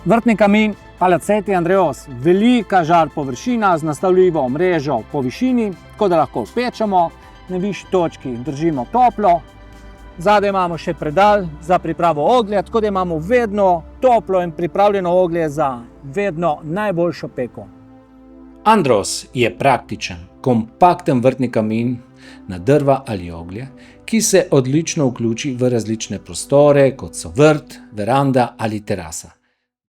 Vrtni kamin Palacete Andreos, velika žar površina z nastavljivo mrežo po višini, tako da lahko pečemo, na višji točki držimo toplo. Zadaj imamo še predal za pripravo oglja, tako da imamo vedno toplo in pripravljeno oglje za vedno najboljšo peko. Andros je praktičen, kompakten vrtni kamin na drva ali oglje, ki se odlično vključi v različne prostore, kot so vrt, veranda ali terasa.